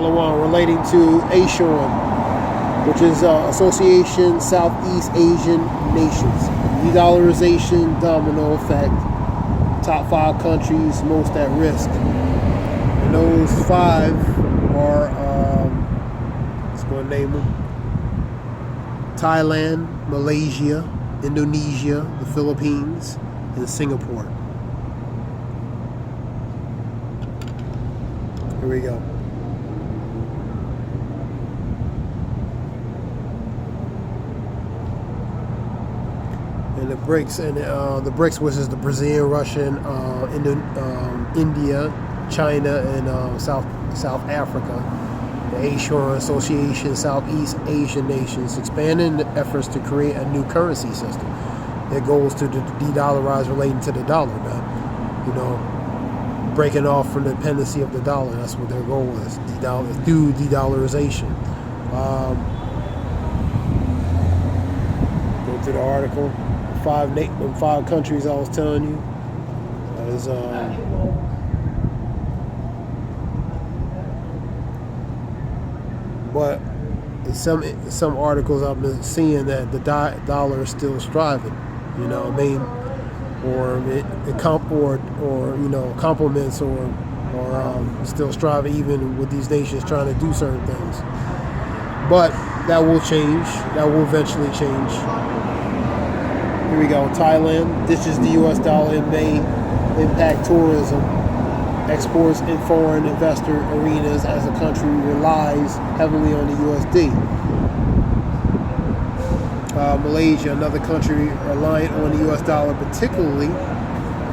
relating to Asean, which is Association Southeast Asian Nations. De-dollarization domino effect. Top 5 countries most at risk. And those 5 are, let's go and name them: Thailand, Malaysia, Indonesia, the Philippines, and Singapore. Here we go. And the BRICS, the BRICS, which is the Brazilian, Russian, India, China, and South Africa. The Asean Association Southeast Asian Nations, expanding the efforts to create a new currency system. Their goals to de-dollarize relating to the dollar, man. You know, breaking off from the dependency of the dollar. That's what their goal is. Through de-dollarization. Go to the article. 5 countries I was telling you. That is but in some articles I've been seeing that the dollar is still striving. You know what I mean? Or you know, complements or still striving even with these nations trying to do certain things. But that will change. That will eventually change. Here we go. Thailand ditches the U.S. dollar and may impact tourism, exports, and foreign investor arenas as the country relies heavily on the USD. Malaysia, another country reliant on the U.S. dollar, particularly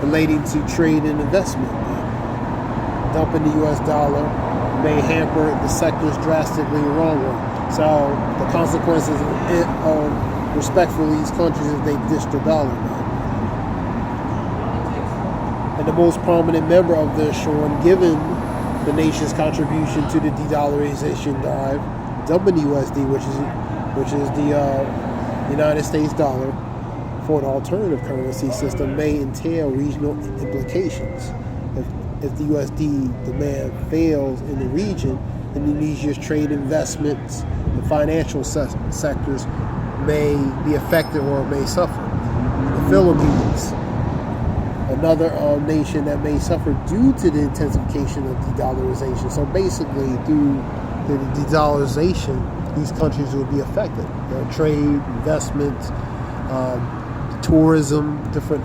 relating to trade and investment. Dumping the U.S. dollar may hamper the sector's drastically wrongly. So the consequences of respectfully these countries if they ditch the dollar. And the most prominent member of the Asean, given the nation's contribution to the de-dollarization drive, dumping the USD, which is the United States dollar, for an alternative currency system may entail regional implications. If the USD demand fails in the region, Indonesia's trade, investments, and financial sectors may be affected or may suffer. The Philippines, another nation that may suffer due to the intensification of de-dollarization. So basically, through the de-dollarization, these countries will be affected. Their trade, investments, tourism, different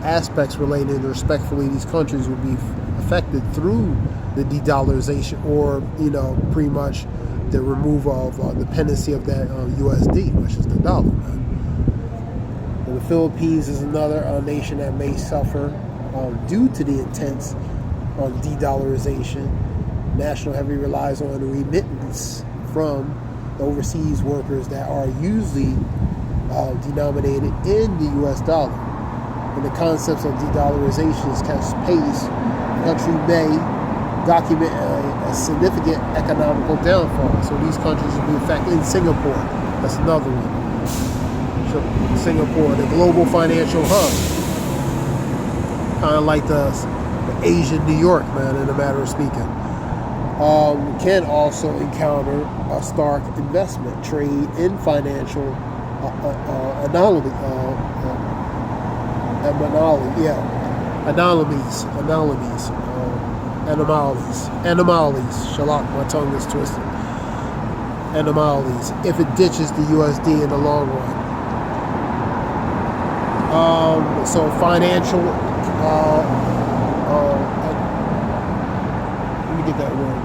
aspects related to respectfully, these countries will be affected through the de-dollarization, or, you know, pretty much the removal of dependency of that USD, which is the dollar. And the Philippines is another nation that may suffer due to the intense de-dollarization. National heavily relies on the remittance from the overseas workers that are usually denominated in the U.S. dollar. And the concepts of de-dollarization catch pace. The country may document a significant economical downfall. So these countries will be affected. In Singapore, that's another one. So Singapore, the global financial hub, kind of like the Asian New York, man, in a matter of speaking. Can also encounter a stark investment, trade, and financial anomalies. Shalak, my tongue is twisted. Anomalies, if it ditches the USD in the long run. So financial, let me get that word.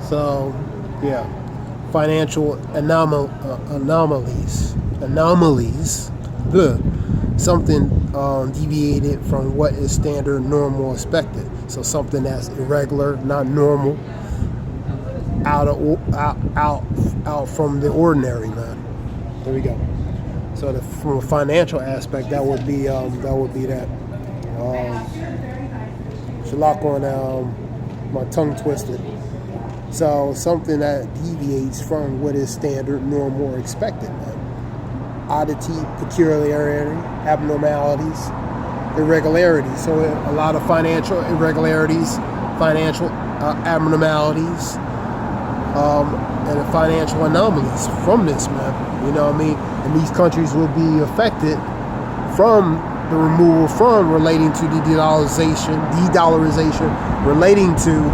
So, yeah, financial anomalies. something deviated from what is standard, normal, expected. So something that's irregular, not normal, out from the ordinary, man. There we go. So from a financial aspect, that would be that. Shalak on my tongue twisted. So something that deviates from what is standard, normal, or expected, man. Oddity, peculiarity, abnormalities, irregularities. So a lot of financial irregularities, financial abnormalities, and financial anomalies from this, man. You know what I mean? And these countries will be affected from the removal from relating to the dollarization, relating to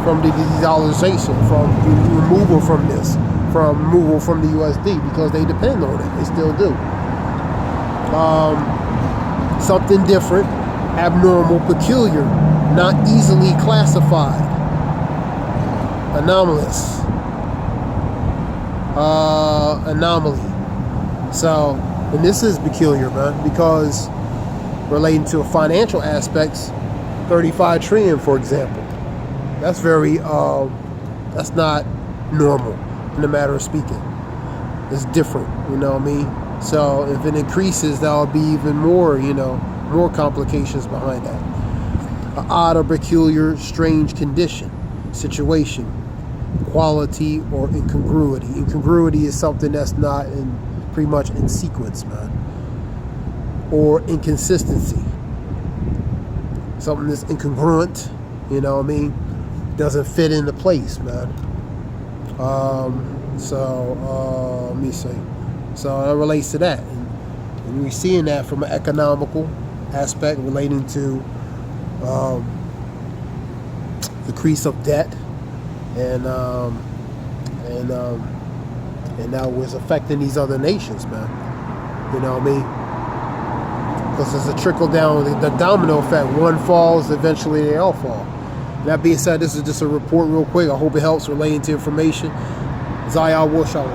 from the de-dollarization, from the removal from this, from removal from the USD, because they depend on it. They still do. Something different, abnormal, peculiar, not easily classified, anomalous, anomaly. So, and this is peculiar, man, because relating to financial aspects, 35 trillion, for example. That's very, that's not normal in the matter of speaking. It's different, you know what I mean? So if it increases, that'll be even more, more complications behind that. An odd or peculiar, strange condition, situation, quality, or incongruity. Incongruity is something that's not pretty much in sequence, man. Or inconsistency. Something that's incongruent, you know what I mean? Doesn't fit into place, man. Let me see. So that relates to that. And we're seeing that from an economical aspect relating to decrease of debt, and now it's affecting these other nations, man. You know what I mean? Because there's a trickle down, the domino effect. One falls, eventually they all fall. That being said, this is just a report real quick. I hope it helps relating to information. Zayah Washawa.